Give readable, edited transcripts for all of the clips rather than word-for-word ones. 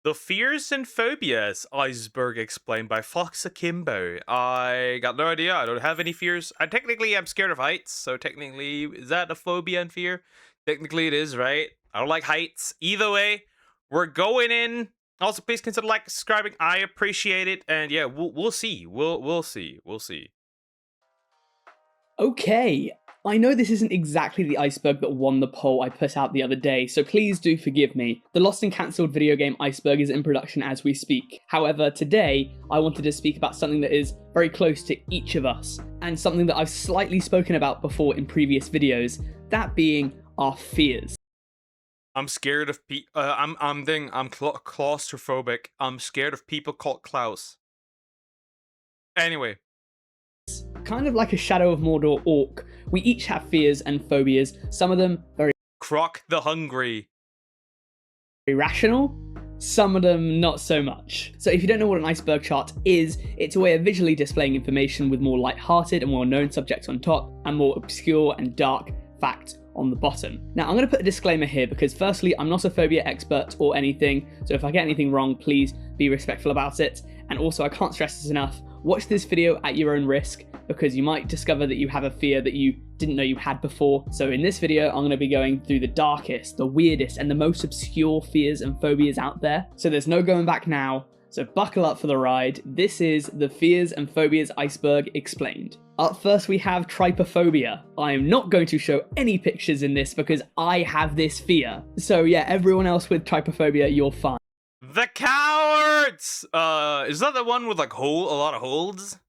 The Fears and Phobias iceberg explained by FoxAkimbo. I got no idea. I don't have any fears. Technically, I'm scared of heights. So technically, is that a phobia and fear? Technically, it is, right? I don't like heights. Either way, we're going in. Also, please consider like, subscribing. I appreciate it. And yeah, we'll see. We'll see. We'll see. Okay, I know this isn't exactly the iceberg that won the poll I put out the other day, so please do forgive me. The lost and cancelled video game iceberg is in production as we speak. However, today, I wanted to speak about something that is very close to each of us, and something that I've slightly spoken about before in previous videos, that being our fears. I'm scared of I'm claustrophobic. I'm scared of people called Klaus. Anyway. Kind of like a Shadow of Mordor orc, we each have fears and phobias, some of them very Croc the Hungry. Rational, some of them not so much. So if you don't know what an iceberg chart is, it's a way of visually displaying information with more light-hearted and well-known subjects on top, and more obscure and dark facts on the bottom. Now I'm going to put a disclaimer here because firstly, I'm not a phobia expert or anything, so if I get anything wrong, please be respectful about it. And also, I can't stress this enough, watch this video at your own risk, because you might discover that you have a fear that you didn't know you had before. So in this video, I'm going to be going through the darkest, the weirdest, and the most obscure fears and phobias out there. So there's no going back now, so buckle up for the ride. This is the Fears and Phobias Iceberg Explained. Up first, we have trypophobia. I am not going to show any pictures in this because I have this fear. So yeah, everyone else with trypophobia, you're fine. The cowards! Is that the one with like a lot of holds?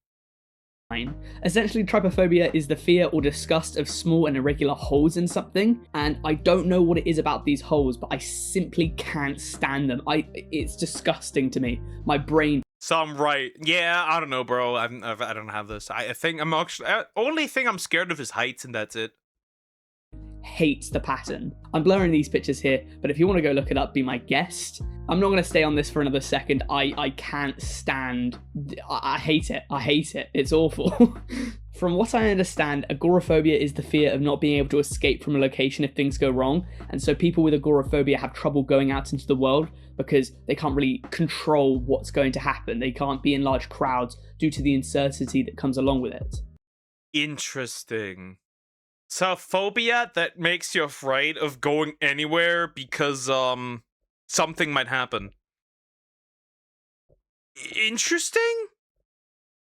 Essentially, trypophobia is the fear or disgust of small and irregular holes in something, and I don't know what it is about these holes, but I simply can't stand them. It's disgusting to me. My brain. So I'm right. Yeah, I don't know, bro. I don't have this. I think I'm actually only thing I'm scared of is heights, and that's it. Hates the pattern. I'm blurring these pictures here, but if you want to go look it up, be my guest. I'm not going to stay on this for another second. I can't stand. I hate it. I hate it. It's awful. From what I understand, agoraphobia is the fear of not being able to escape from a location if things go wrong, and so people with agoraphobia have trouble going out into the world because they can't really control what's going to happen. They can't be in large crowds due to the uncertainty that comes along with it. Interesting. So phobia that makes you afraid of going anywhere because something might happen. Interesting.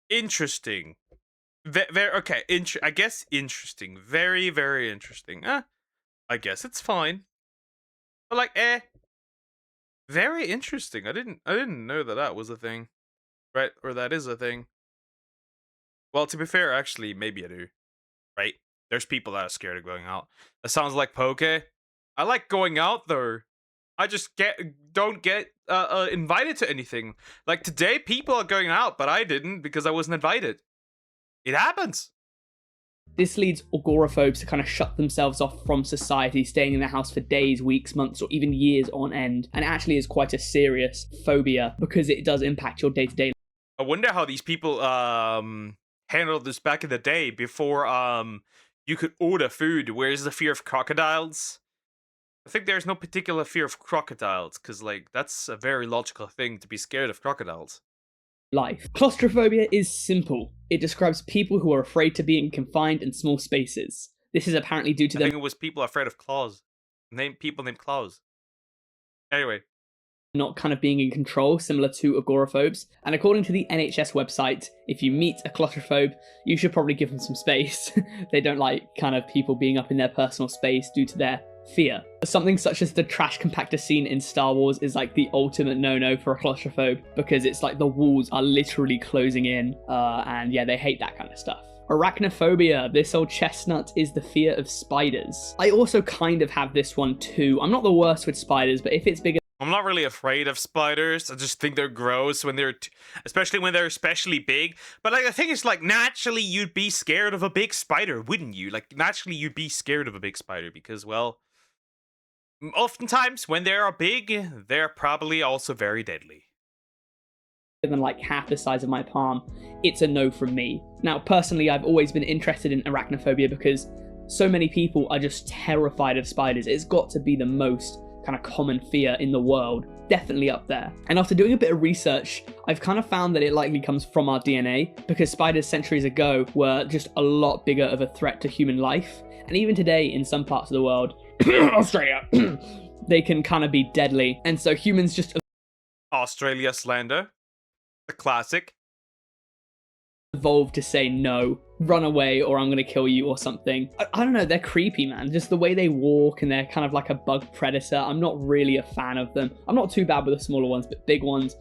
Okay. I guess interesting. Very, very interesting. I guess it's fine. But like, very interesting. I didn't know that was a thing, right? Or that is a thing. Well, to be fair, actually, maybe I do, right? There's people that are scared of going out. That sounds like Poke. I like going out though. I just don't get invited to anything. Like today, people are going out, but I didn't because I wasn't invited. It happens. This leads agoraphobes to kind of shut themselves off from society, staying in their house for days, weeks, months, or even years on end. And it actually is quite a serious phobia because it does impact your day-to-day. I wonder how these people handled this back in the day before you could order food. Where's the fear of crocodiles? I think there's no particular fear of crocodiles, because, like, that's a very logical thing to be scared of crocodiles. Life. Claustrophobia is simple. It describes people who are afraid to be confined in small spaces. This is apparently due to them. I think it was people afraid of claws. People named Claus. Anyway. Not kind of being in control, similar to agoraphobes. And according to the NHS website, if you meet a claustrophobe, you should probably give them some space. They don't like kind of people being up in their personal space due to their fear. Something such as the trash compactor scene in Star Wars is like the ultimate no-no for a claustrophobe, because it's like the walls are literally closing in, and yeah, they hate that kind of stuff. Arachnophobia, this old chestnut, is the fear of spiders. I also kind of have this one too. I'm not the worst with spiders, but if it's bigger, I'm not really afraid of spiders. I just think they're gross when they're, especially when they're especially big. But like the thing is, like naturally you'd be scared of a big spider, wouldn't you? Like naturally you'd be scared of a big spider because, well, oftentimes when they are big, they're probably also very deadly. Than like half the size of my palm, it's a no from me. Now, personally, I've always been interested in arachnophobia because so many people are just terrified of spiders. It's got to be the most kind of common fear in the world. definitely up there. And after doing a bit of research, I've kind of found that it likely comes from our DNA, because spiders centuries ago were just a lot bigger of a threat to human life. And even today, in some parts of the world, Australia, they can kind of be deadly. And so humans just Australia slander. The classic. evolved to say no, run away, or I'm gonna kill you or something. I don't know, they're creepy, man. Just the way they walk, and they're kind of like a bug predator. I'm not really a fan of them. I'm not too bad with the smaller ones, but big ones,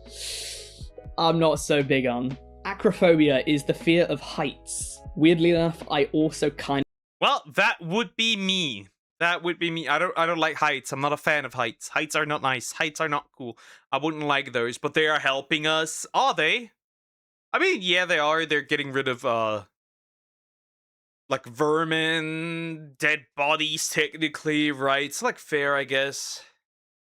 I'm not so big on. Acrophobia is the fear of heights. Weirdly enough, I also kind of... Well, that would be me. That would be me. I don't like heights. I'm not a fan of heights. Heights are not nice. Heights are not cool. I wouldn't like those, but they are helping us. Are they? I mean, yeah, they are. They're getting rid of like vermin, dead bodies technically, right? It's like fair, I guess.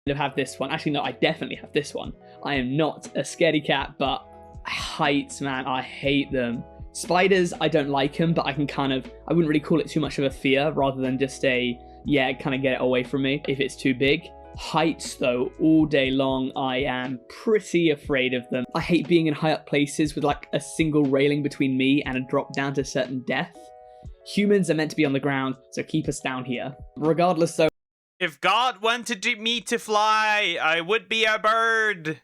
have this one. Actually, no, I definitely have this one. I am not a scaredy cat, but heights, man, I hate them. Spiders, I don't like them, but I wouldn't really call it too much of a fear, rather than just a, yeah, kind of get it away from me if it's too big. Heights, though, all day long, I am pretty afraid of them. I hate being in high up places with like a single railing between me and a drop down to certain death. Humans are meant to be on the ground, so keep us down here. Regardless, though, if God wanted me to fly, I would be a bird.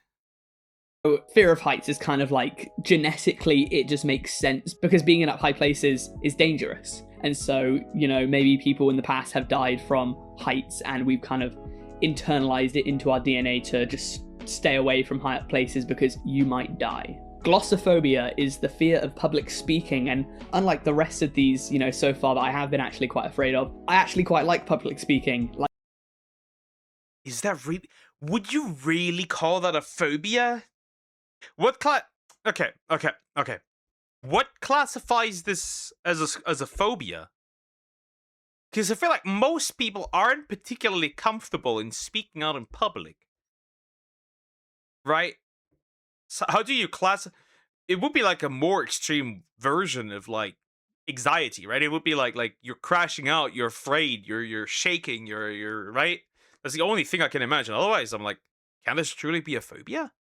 fear of heights is kind of like, genetically, it just makes sense, because being in up high places is dangerous. And so, you know, maybe people in the past have died from heights, and we've kind of internalized it into our DNA to just stay away from high up places because you might die. Glossophobia is the fear of public speaking, and unlike the rest of these, you know, so far that I have been actually quite afraid of, I actually quite like public speaking. Like, is that really? Would you really call that a phobia? What Okay. What classifies this as a phobia? Because I feel like most people aren't particularly comfortable in speaking out in public, right? So how do you it would be like a more extreme version of like anxiety, right? It would be like you're crashing out, you're afraid, you're shaking, you're right. That's the only thing I can imagine. Otherwise, I'm like, can this truly be a phobia?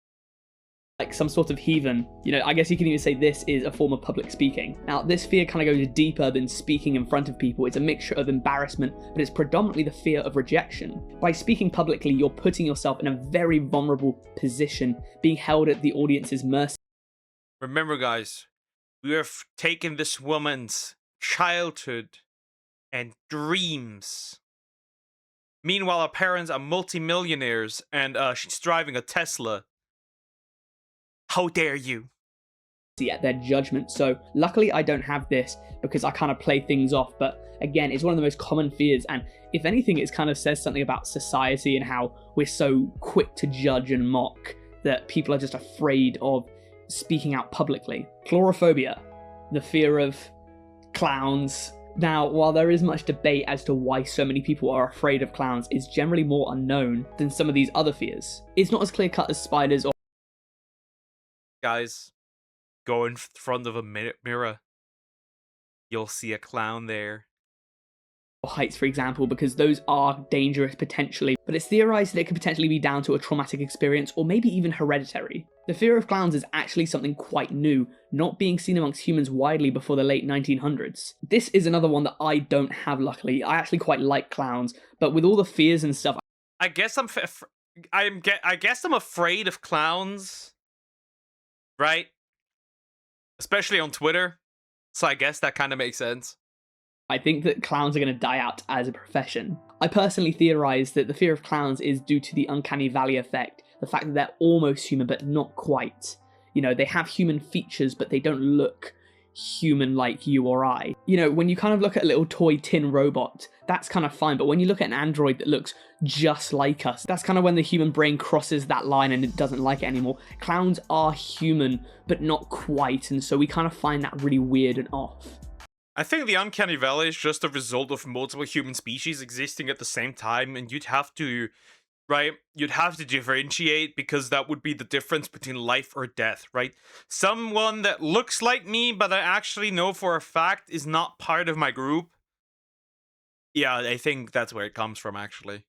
like some sort of heathen. You know, I guess you can even say this is a form of public speaking. Now, this fear kind of goes deeper than speaking in front of people. It's a mixture of embarrassment, but it's predominantly the fear of rejection. By speaking publicly, you're putting yourself in a very vulnerable position, being held at the audience's mercy. Remember, guys, we have taken this woman's childhood and dreams. Meanwhile, her parents are multimillionaires, and she's driving a Tesla. How dare you? At their judgment. So luckily I don't have this, because I kind of play things off, but again, it's one of the most common fears, and if anything, it kind of says something about society and how we're so quick to judge and mock that people are just afraid of speaking out publicly. Chlorophobia, the fear of clowns. Now, while there is much debate as to why so many people are afraid of clowns, it's generally more unknown than some of these other fears. It's not as clear-cut as spiders or... Guys, go in front of a mirror. You'll see a clown there. heights, for example, because those are dangerous potentially, but it's theorized that it could potentially be down to a traumatic experience or maybe even hereditary. The fear of clowns is actually something quite new, not being seen amongst humans widely before the late 1900s. This is another one that I don't have, luckily. I actually quite like clowns, but with all the fears and stuff, I guess I guess I'm afraid of clowns, right? Especially on Twitter. So I guess that kind of makes sense. I think that clowns are going to die out as a profession. I personally theorize that the fear of clowns is due to the uncanny valley effect, the fact that they're almost human but not quite. You know, they have human features but they don't look human like you or I. You know, when you kind of look at a little toy tin robot, that's kind of fine, but when you look at an android that looks just like us, that's kind of when the human brain crosses that line and it doesn't like it anymore. Clowns are human but not quite, and so we kind of find that really weird and off. I think the uncanny valley is just a result of multiple human species existing at the same time, and you'd have to, right? You'd have to differentiate, because that would be the difference between life or death, right? Someone that looks like me, but I actually know for a fact is not part of my group. Yeah, I think that's where it comes from, actually.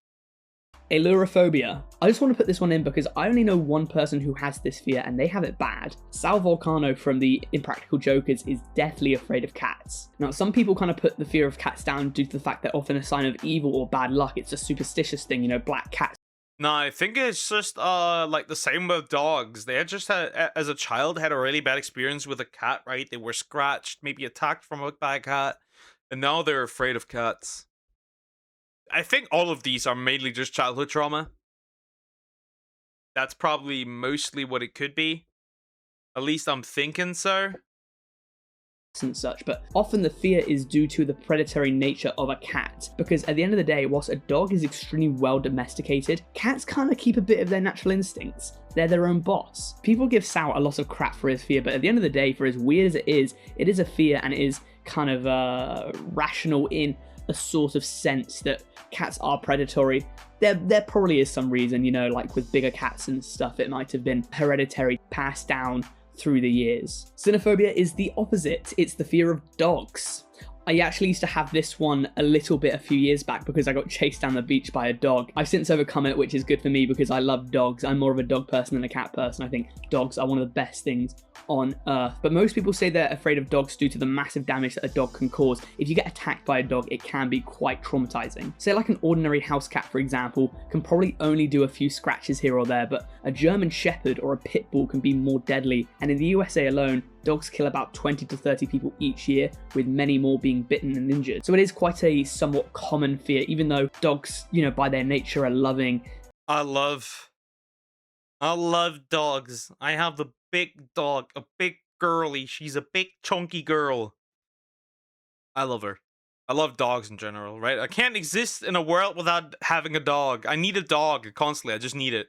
Ailurophobia. I just want to put this one in because I only know one person who has this fear and they have it bad. Sal Volcano from the Impractical Jokers is deathly afraid of cats. Now, some people kind of put the fear of cats down due to the fact they're often a sign of evil or bad luck. It's a superstitious thing, black cats. No, I think it's just like the same with dogs. They had just had, as a child, had a really bad experience with a cat, right? They were scratched, maybe attacked by a cat, and now they're afraid of cats. I think all of these are mainly just childhood trauma. That's probably mostly what it could be. At least I'm thinking so. And such, but often the fear is due to the predatory nature of a cat, because at the end of the day, whilst a dog is extremely well domesticated, cats kind of keep a bit of their natural instincts. They're their own boss. People give Sal a lot of crap for his fear, but at the end of the day, for as weird as it is a fear, and it is kind of rational in a sort of sense that cats are predatory. There probably is some reason, like with bigger cats and stuff, it might have been hereditary, passed down through the years. Xenophobia is the opposite. It's the fear of dogs. I actually used to have this one a little bit a few years back because I got chased down the beach by a dog. I've since overcome it, which is good for me because I love dogs. I'm more of a dog person than a cat person. I think dogs are one of the best things on earth. But most people say they're afraid of dogs due to the massive damage that a dog can cause. If you get attacked by a dog, it can be quite traumatizing. Say like an ordinary house cat, for example, can probably only do a few scratches here or there, but a German Shepherd or a Pit Bull can be more deadly. And in the USA alone, dogs kill about 20 to 30 people each year, with many more being bitten and injured. So it is quite a somewhat common fear, even though dogs, by their nature are loving. I love dogs. I have the big dog, a big girly. She's a big chunky girl. I love her. I love dogs in general, right? I can't exist in a world without having a dog. I need a dog constantly. I just need it.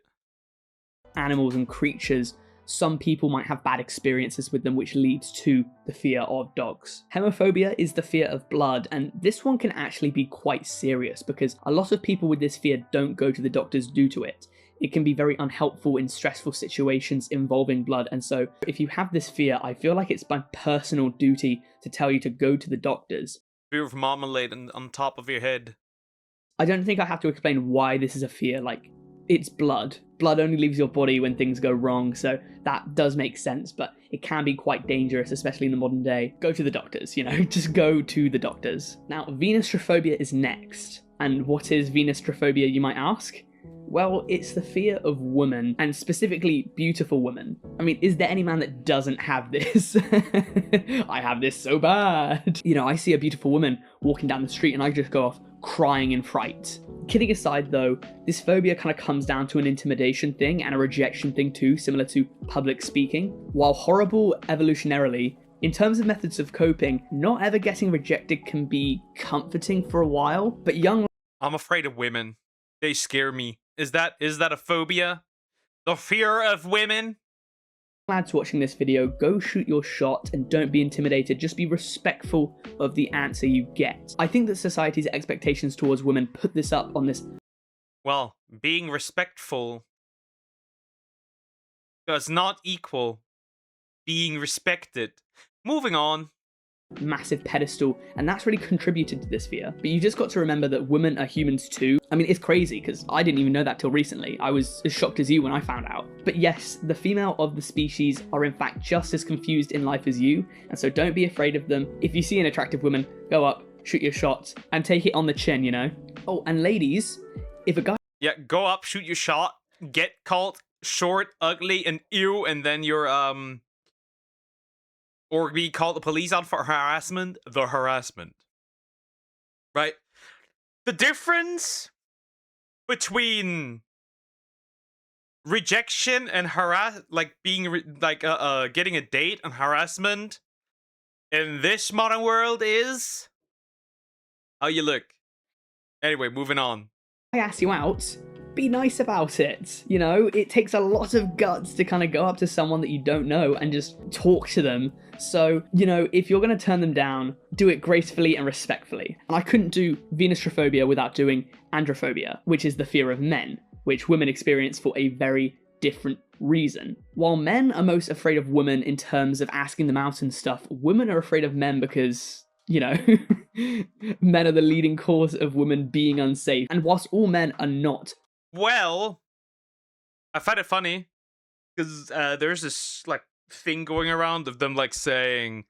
Animals and creatures, some people might have bad experiences with them, which leads to the fear of dogs. Hemophobia is the fear of blood, and this one can actually be quite serious because a lot of people with this fear don't go to the doctors due to it. It can be very unhelpful in stressful situations involving blood, and so if you have this fear, I feel like it's my personal duty to tell you to go to the doctors. Fear of marmalade on top of your head. I don't think I have to explain why this is a fear. It's blood. Blood only leaves your body when things go wrong, so that does make sense, but it can be quite dangerous, especially in the modern day. Go to the doctors, just go to the doctors. Now, Venus trophophobia is next. And what is Venus trophophobia, you might ask? Well, it's the fear of women, and specifically beautiful women. I mean, is there any man that doesn't have this? I have this so bad. I see a beautiful woman walking down the street and I just go off crying in fright. Kidding aside though, this phobia kind of comes down to an intimidation thing and a rejection thing too, similar to public speaking. While horrible evolutionarily, in terms of methods of coping, not ever getting rejected can be comforting for a while, but I'm afraid of women. They scare me. Is that a phobia? The fear of women? lads watching this video, go shoot your shot and don't be intimidated. Just be respectful of the answer you get. I think that society's expectations towards women put this up on this. Well, being respectful does not equal being respected. Moving on. Massive pedestal, and that's really contributed to this fear. But you just got to remember that women are humans too. I mean, it's crazy because I didn't even know that till recently. I was as shocked as you when I found out. But yes, the female of the species are in fact just as confused in life as you, and so don't be afraid of them. If you see an attractive woman, go up, shoot your shot, and take it on the chin, you know? Oh, and ladies, if a guy... Yeah, go up, shoot your shot, get called short, ugly, and ew, and then you're, or be called the police on for harassment, the harassment. Right? The difference between rejection and getting a date and harassment in this modern world is how you look. Anyway, moving on. I ask you out, be nice about it. You know, it takes a lot of guts to kind of go up to someone that you don't know and just talk to them. So, you know, if you're going to turn them down, do it gracefully and respectfully. And I couldn't do Venustrophobia without doing androphobia, which is the fear of men, which women experience for a very different reason. While men are most afraid of women in terms of asking them out and stuff, women are afraid of men because, you know, men are the leading cause of women being unsafe. And whilst all men are not Well, I find it funny because there's this like thing going around of them like saying,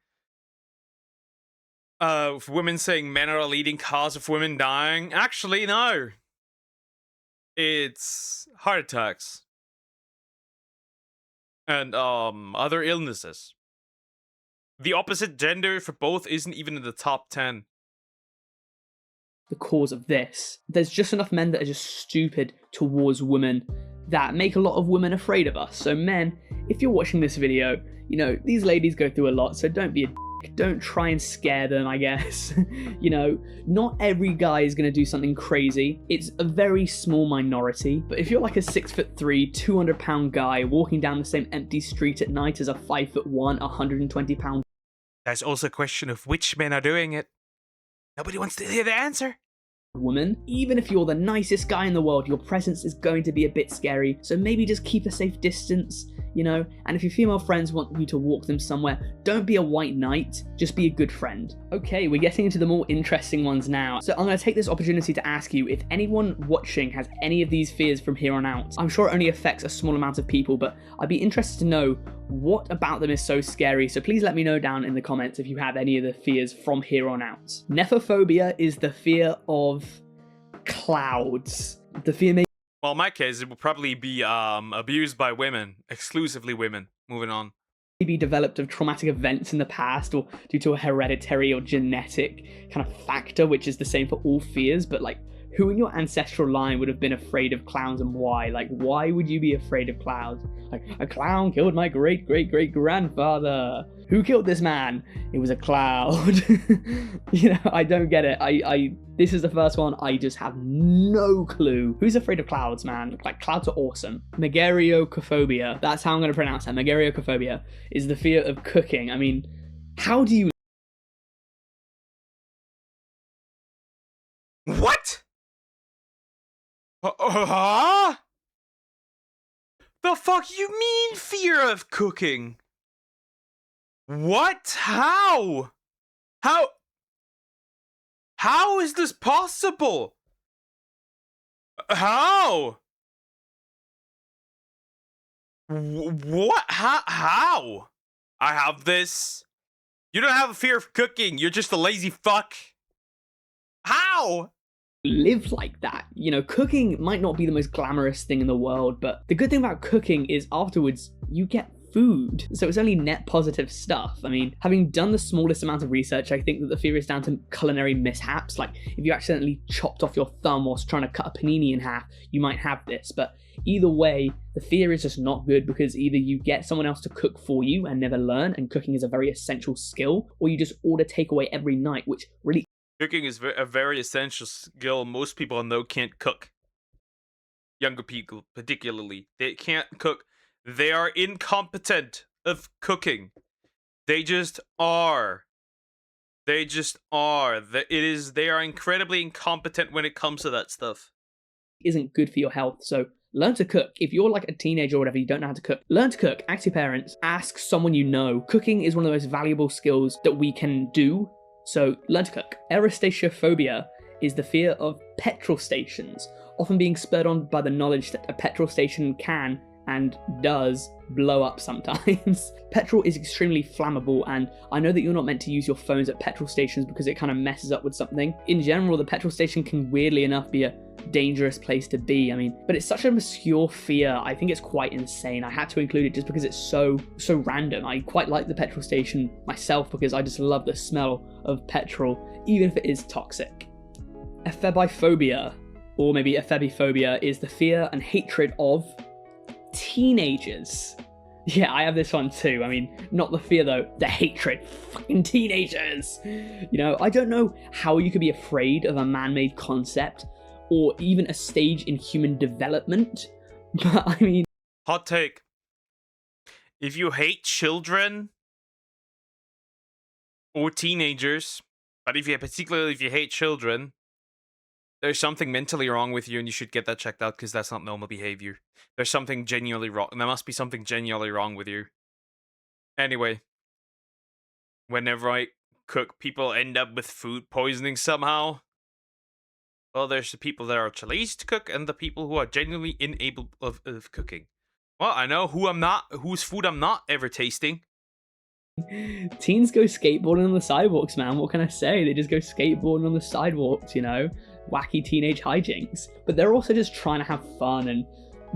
women saying men are a leading cause of women dying. Actually, no, it's heart attacks and other illnesses. The opposite gender for both isn't even in the top 10. The cause of this. There's just enough men that are just stupid towards women that make a lot of women afraid of us. So men, if you're watching this video, you know, these ladies go through a lot, so don't be a dick. Don't try and scare them, I guess. You know, not every guy is going to do something crazy. It's a very small minority. But if you're like a 6'3", 200-pound guy walking down the same empty street at night as a 5'1", 120-pound There's also a question of which men are doing it. Nobody wants to hear the answer. woman, even if you're the nicest guy in the world, your presence is going to be a bit scary, so maybe just keep a safe distance, you know, and if your female friends want you to walk them somewhere, don't be a white knight, just be a good friend. Okay, we're getting into the more interesting ones now, so I'm going to take this opportunity to ask you if anyone watching has any of these fears from here on out. I'm sure it only affects a small amount of people, but I'd be interested to know what about them is so scary, so please let me know down in the comments if you have any of the fears from here on out. Nephophobia is the fear of clouds. The fear may Well, in my case, it will probably be abused by women, exclusively women. Moving on. be developed of traumatic events in the past or due to a hereditary or genetic kind of factor, which is the same for all fears, but like who in your ancestral line would have been afraid of clowns and why? Like, why would you be afraid of clowns? Like, a clown killed my great-great-great-grandfather. Who killed this man? It was a cloud. You know, I don't get it. This is the first one. I just have no clue. Who's afraid of clouds, man? Like, clouds are awesome. Megariocophobia. That's how I'm going to pronounce that. Megariocophobia is the fear of cooking. I mean, how do you... What? Huh? The fuck you mean fear of cooking? What? How? How is this possible? How? What? How? I have this. You don't have a fear of cooking. You're just a lazy fuck. How? live like that. You know, cooking might not be the most glamorous thing in the world, but the good thing about cooking is afterwards you get food. So it's only net positive stuff. I mean, having done the smallest amount of research, I think that the fear is down to culinary mishaps. Like if you accidentally chopped off your thumb whilst trying to cut a panini in half, you might have this. But either way, the fear is just not good because either you get someone else to cook for you and never learn, and cooking is a very essential skill, or you just order takeaway every night, which really Cooking is a very essential skill. Most people I know can't cook. Younger people, particularly, they can't cook. They are incompetent of cooking. They just are. They just are. They are incredibly incompetent when it comes to that stuff. isn't good for your health. So learn to cook. If you're like a teenager or whatever, you don't know how to cook, learn to cook. Ask your parents, ask someone you know. Cooking is one of the most valuable skills that we can do. So learn to cook. Aerostasiophobia is the fear of petrol stations, often being spurred on by the knowledge that a petrol station can and does blow up sometimes. Petrol is extremely flammable, and I know that you're not meant to use your phones at petrol stations because it kind of messes up with something. In general, the petrol station can weirdly enough be a dangerous place to be. I mean, but it's such an obscure fear. I think it's quite insane. I had to include it just because it's so random. I quite like the petrol station myself because I just love the smell of petrol, even if it is toxic. Ephebiphobia, or maybe ephebiphobia, is the fear and hatred of teenagers. Yeah, I have this one too. I mean, not the fear though, the hatred. Fucking teenagers. You know, I don't know how you could be afraid of a man-made concept or even a stage in human development, but I mean... Hot take. If you hate children or teenagers, but particularly if you hate children, there's something mentally wrong with you and you should get that checked out because that's not normal behavior. There's something genuinely wrong. There must be something genuinely wrong with you. Anyway, whenever I cook, people end up with food poisoning somehow. Well, there's the people that are too lazy to cook and the people who are genuinely unable of cooking. Well, I know whose food I'm not ever tasting. Teens go skateboarding on the sidewalks, man. What can I say? They just go skateboarding on the sidewalks, you know? Wacky teenage hijinks. But they're also just trying to have fun, and,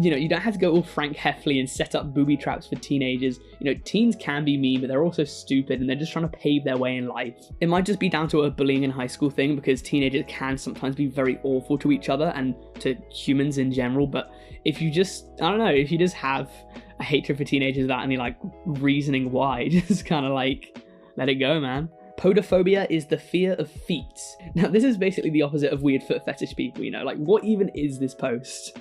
you know, you don't have to go all Frank Heffley and set up booby traps for teenagers. You know, teens can be mean, but they're also stupid, and they're just trying to pave their way in life. It might just be down to a bullying in high school thing, because teenagers can sometimes be very awful to each other and to humans in general, but if you just, I don't know, if you just have a hatred for teenagers without any, like, reasoning why, just kind of, like, let it go, man. Podophobia is the fear of feet. Now, this is basically the opposite of weird foot fetish people, you know? Like, what even is this post?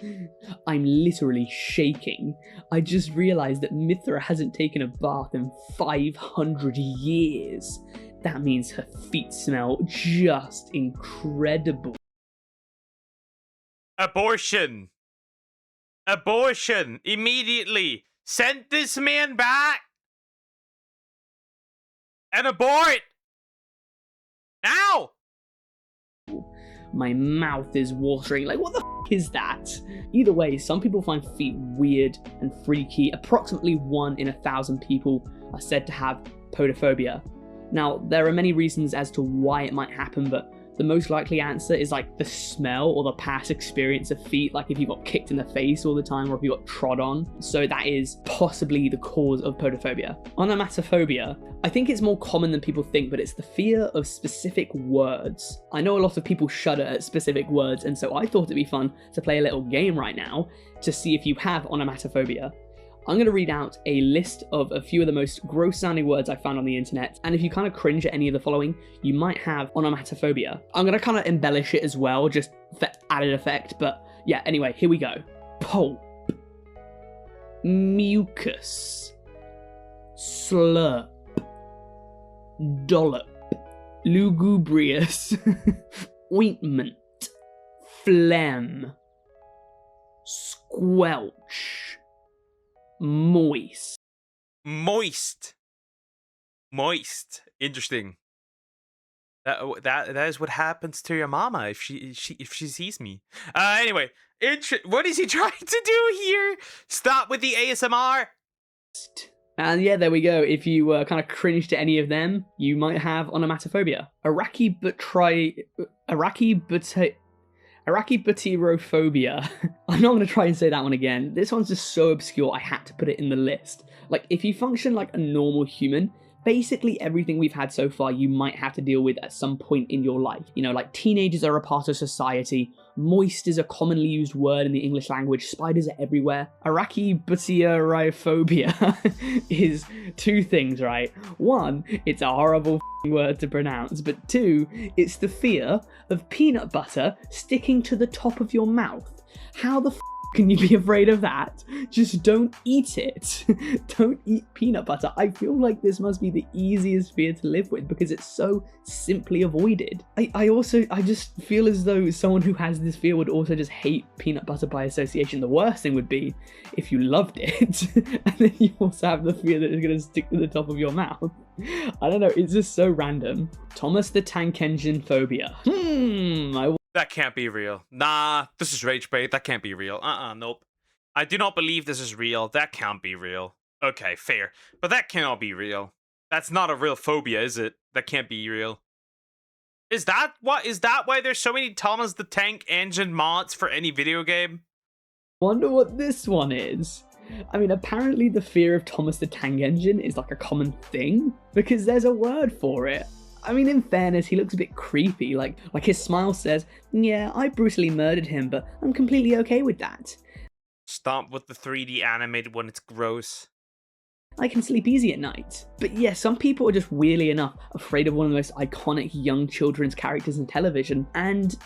I'm literally shaking. I just realized that Mithra hasn't taken a bath in 500 years. That means her feet smell just incredible. Abortion. Abortion. Immediately. Send this man back. And abort. Now. My mouth is watering. Like, what the f is that? Either way, some people find feet weird and freaky. Approximately 1 in 1,000 people are said to have podophobia. Now, there are many reasons as to why it might happen, but the most likely answer is like the smell or the past experience of feet, like if you got kicked in the face all the time or if you got trod on. So that is possibly the cause of podophobia. Onomatophobia, I think it's more common than people think, but it's the fear of specific words. I know a lot of people shudder at specific words, and so I thought it'd be fun to play a little game right now to see if you have onomatophobia. I'm going to read out a list of a few of the most gross sounding words I found on the internet, and if you kind of cringe at any of the following, you might have onomatophobia. I'm going to kind of embellish it as well, just for added effect, but yeah, anyway, here we go. Pulp, mucus, slurp, dollop, lugubrious, ointment, phlegm, squelch, moist. Moist. Interesting. That is what happens to your mama if she sees me. Anyway, what is he trying to do here? Stop with the ASMR. And yeah, there we go. If you kind of cringe to any of them, you might have onomatophobia. Arachibutyrophobia. I'm not going to try and say that one again. This one's just so obscure, I had to put it in the list. Like, if you function like a normal human, basically everything we've had so far you might have to deal with at some point in your life. You know, like teenagers are a part of society, moist is a commonly used word in the English language, spiders are everywhere. Arachibutyrophobia is 2 things, right? 1, it's a horrible word to pronounce, but 2, it's the fear of peanut butter sticking to the top of your mouth. How the can you be afraid of that? Just don't eat it. Don't eat peanut butter. I feel like this must be the easiest fear to live with because it's so simply avoided. I just feel as though someone who has this fear would also just hate peanut butter by association. The worst thing would be if you loved it and then you also have the fear that it's going to stick to the top of your mouth. I don't know, it's just so random. Thomas the Tank Engine phobia. That can't be real. Nah, this is rage bait. That can't be real. Nope. I do not believe this is real. That can't be real. Okay, fair. But that cannot be real. That's not a real phobia, is it? That can't be real. Is that why there's so many Thomas the Tank Engine mods for any video game? Wonder what this one is. I mean, apparently the fear of Thomas the Tank Engine is like a common thing, because there's a word for it. I mean, in fairness, he looks a bit creepy, like his smile says, yeah, I brutally murdered him, but I'm completely okay with that. Stop with the 3D animated when it's gross. I can sleep easy at night. But yeah, some people are just weirdly enough afraid of one of the most iconic young children's characters in television, and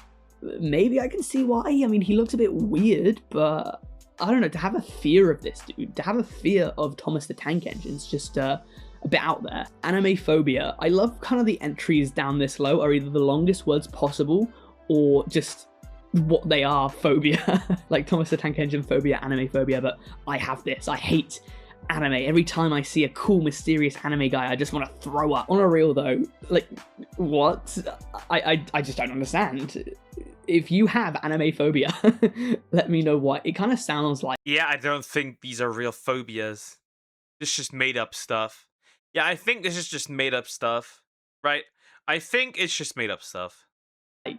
maybe I can see why. I mean, he looks a bit weird, but I don't know, to have a fear of this dude, to have a fear of Thomas the Tank Engine is just a bit out there. Anime phobia. I love kind of the entries down this low are either the longest words possible or just what they are, phobia. Like Thomas the Tank Engine phobia, anime phobia, but I have this. I hate anime. Every time I see a cool, mysterious anime guy, I just want to throw up. On a real though, like, what? I just don't understand. If you have anime phobia, let me know what. It kind of sounds like Yeah, I don't think these are real phobias. This is just made up stuff. Yeah, I think this is just made up stuff. Right? I think it's just made up stuff.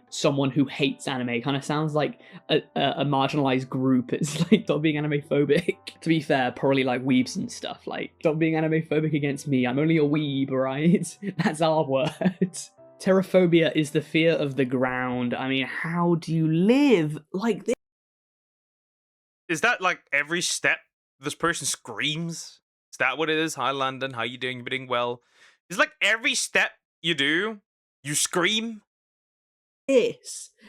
someone who hates anime. Kind of sounds like a marginalized group. It's like, stop being anime phobic. To be fair, probably like weebs and stuff. Like, stop being anime phobic against me. I'm only a weeb, right? That's our word. Terraphobia is the fear of the ground. I mean, how do you live like this? Is that like every step this person screams? Is that what it is? Hi, London. How you doing? You doing well? Is like every step you do, you scream?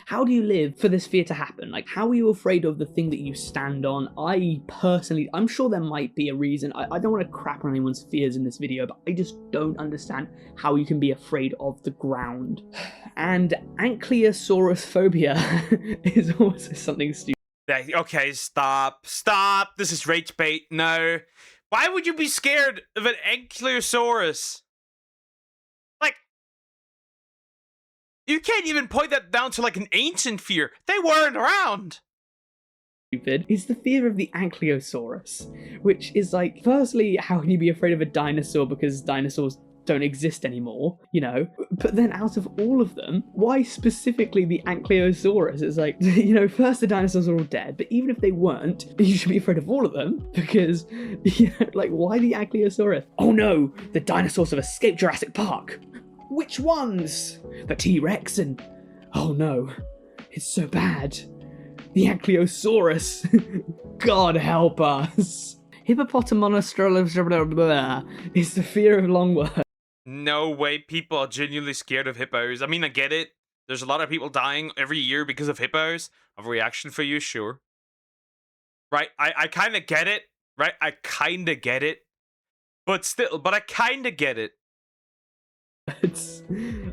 How do you live for this fear to happen? Like, how are you afraid of the thing that you stand on? I'm sure there might be a reason. I don't want to crap on anyone's fears in this video, but I just don't understand how you can be afraid of the ground. And ankylosaurus phobia is also something stupid. Okay, stop. Stop. This is rage bait. No. Why would you be scared of an ankylosaurus? Like, you can't even point that down to like an ancient fear. They weren't around. Stupid is the fear of the ankylosaurus, which is like, firstly, how can you be afraid of a dinosaur because dinosaurs don't exist anymore, you know? But then out of all of them, why specifically the ankylosaurus? It's like, you know, first the dinosaurs are all dead, but even if they weren't, you should be afraid of all of them because, you know, like, why the ankylosaurus? Oh no, the dinosaurs have escaped Jurassic Park. Which ones? The T-Rex and, oh no, it's so bad. The ankylosaurus. God help us. Hippopotamonstrolus is the fear of long words. No way people are genuinely scared of hippos. I mean, I get it. There's a lot of people dying every year because of hippos. Of reaction for you, sure. Right? I kind of get it. Right? I kind of get it. But I kind of get it.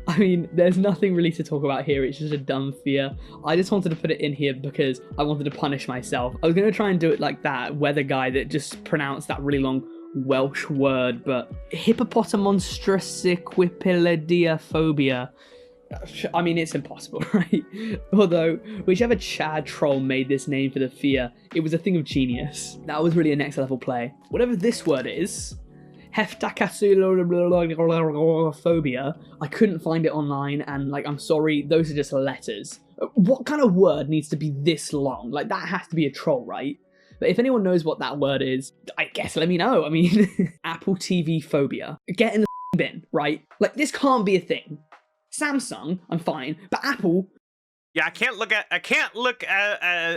I mean, there's nothing really to talk about here. It's just a dumb fear. I just wanted to put it in here because I wanted to punish myself. I was going to try and do it like that weather guy that just pronounced that really long Welsh word, but hippopotamonstrosiquipilidiophobia. I mean, it's impossible, right? Although, whichever Chad troll made this name for the fear, it was a thing of genius. That was really a next level play. Whatever this word is, phobia. I couldn't find it online, and like, I'm sorry, those are just letters. What kind of word needs to be this long? Like, that has to be a troll, right? But if anyone knows what that word is, I guess let me know. I mean, Apple TV phobia. Get in the bin, right? Like, this can't be a thing. Samsung, I'm fine, but Apple. Yeah, I can't look at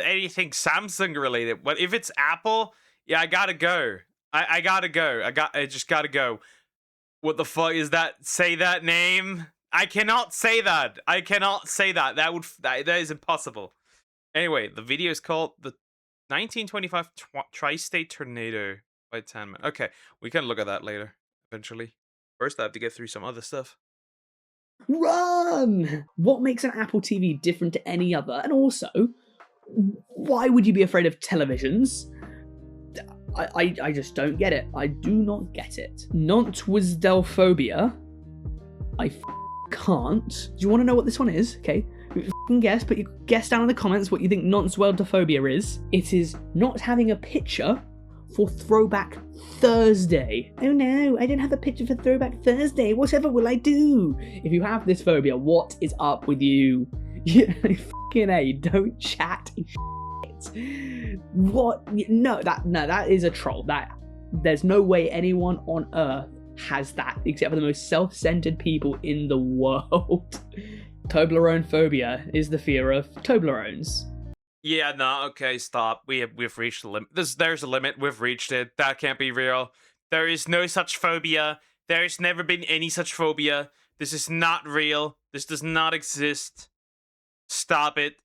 anything Samsung related. But if it's Apple, yeah, I gotta go. I gotta go. I just gotta go. What the fuck is that? Say that name. I cannot say that. I cannot say that. That is impossible. Anyway, the video is called the 1925 Tri-State Tornado by Tanman. Okay, we can look at that later, eventually. First, I have to get through some other stuff. Run! What makes an Apple TV different to any other? And also, why would you be afraid of televisions? I just don't get it. I do not get it. Nontwisdelphobia. Can't. Do you want to know what this one is? Okay. Guess, but you guess down in the comments what you think nontwisdelphobia is. It is not having a picture for Throwback Thursday. Oh no, I don't have a picture for Throwback Thursday. Whatever will I do? If you have this phobia, what is up with you? Fucking A, don't chat. What? No, that is a troll. There's no way anyone on Earth has that except for the most self-centered people in the world. Toblerone phobia is the fear of Toblerones. Yeah, no, okay, stop. We've reached the limit. There's a limit. We've reached it. That can't be real. There is no such phobia. There's never been any such phobia. This is not real. This does not exist. Stop it.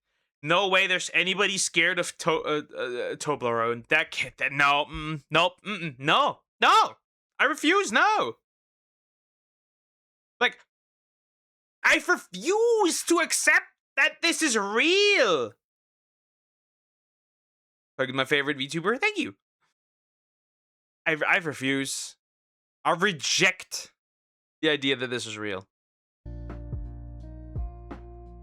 No way there's anybody scared of Toblerone. That can't, no, nope, no, no. I refuse, no. Like, I refuse to accept that this is real. Like my favorite VTuber, thank you. I refuse. I reject the idea that this is real.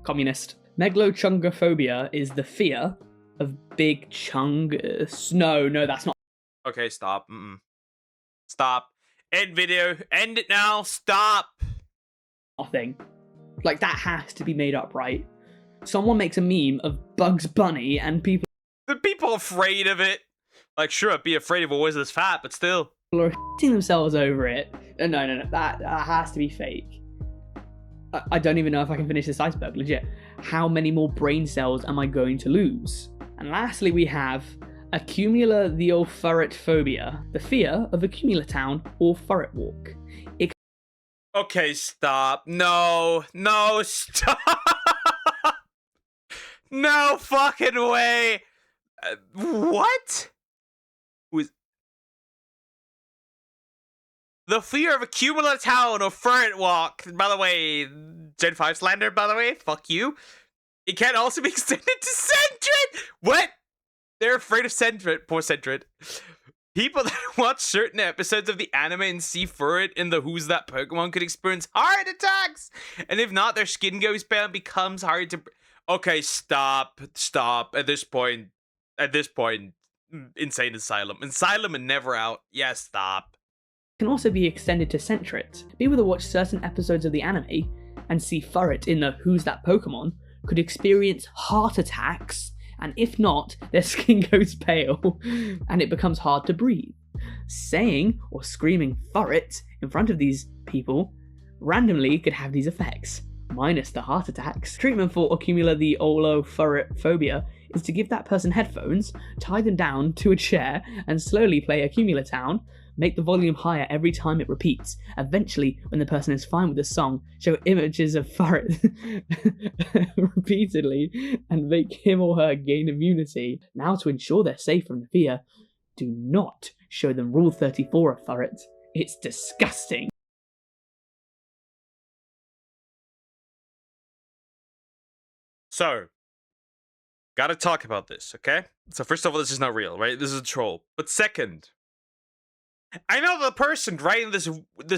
Communist. Megalochungophobia is the fear of big chungus. No, that's not Okay, stop. Stop. End video. End it now. Stop. a thing. Like, that has to be made up, right? Someone makes a meme of Bugs Bunny and people The people afraid of it. Like, sure, I'd be afraid if it was this fat, but still. are shitting themselves over it. No, that has to be fake. I don't even know if I can finish this iceberg, legit. How many more brain cells am I going to lose? And lastly, we have accumulotherefurret phobia, the fear of Accumulatown or Furret Walk. Okay, stop. No, stop. No fucking way. What? The fear of Accumulatown or Furret Walk. By the way, Gen 5 slander, by the way. Fuck you. It can also be extended to Sentret. What? They're afraid of Sentret. Poor Sentret. People that watch certain episodes of the anime and see Furret in the Who's That Pokemon could experience heart attacks. And if not, their skin goes pale and becomes hard to... Okay, stop. At this point, Insane Asylum. Asylum and Never Out. Yeah, stop. Can also be extended to Sentret. People that watch certain episodes of the anime and see Furret in the Who's That Pokemon could experience heart attacks, and if not, their skin goes pale and it becomes hard to breathe. Saying or screaming Furret in front of these people randomly could have these effects, minus the heart attacks. Treatment for accumulotherefurret phobia is to give that person headphones, tie them down to a chair, and slowly play Accumulatown. Make the volume higher every time it repeats. Eventually, when the person is fine with the song, show images of Furret repeatedly and make him or her gain immunity. Now, to ensure they're safe from the fear, do not show them Rule 34 of Furret. It's disgusting. So, gotta talk about this, okay? So first of all, this is not real, right? This is a troll. But second, I know the person writing this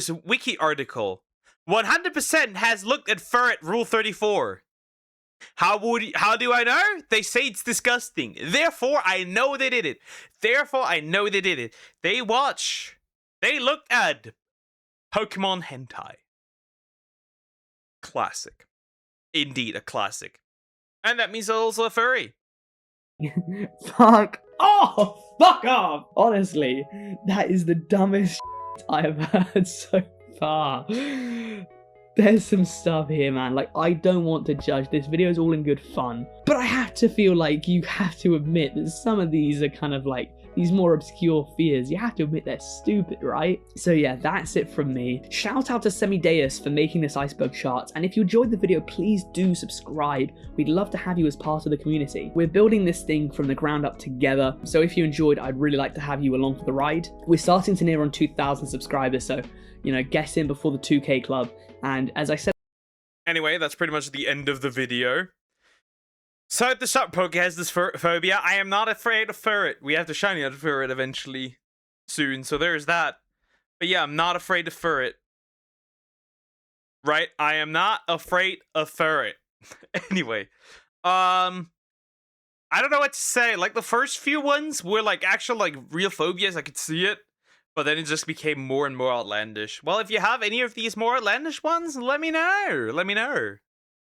wiki article 100% has looked at Furret Rule 34. How do I know? They say it's disgusting. Therefore, I know they did it. They looked at Pokemon hentai. Classic. Indeed, a classic. And that means they're also a furry. Fuck off! Honestly, that is the dumbest I have heard so far. There's some stuff here, man. Like, I don't want to judge. This video is all in good fun. But I have to feel like you have to admit that some of these are kind of like these more obscure fears. You have to admit they're stupid, right? So yeah, that's it from me. Shout out to Semideus for making this iceberg chart. And if you enjoyed the video, please do subscribe. We'd love to have you as part of the community. We're building this thing from the ground up together. So if you enjoyed, I'd really like to have you along for the ride. We're starting to near on 2,000 subscribers. So, you know, get in before the 2K club. And as I said... Anyway, that's pretty much the end of the video. So the shop poke has this phobia. I am not afraid of Furret. We have to shiny out of Furret eventually soon, so there's that. But yeah, I'm not afraid of Furret. Right? I am not afraid of Furret. Anyway, I don't know what to say. Like, the first few ones were like actual like real phobias. I could see it. But then it just became more and more outlandish. Well, if you have any of these more outlandish ones, let me know.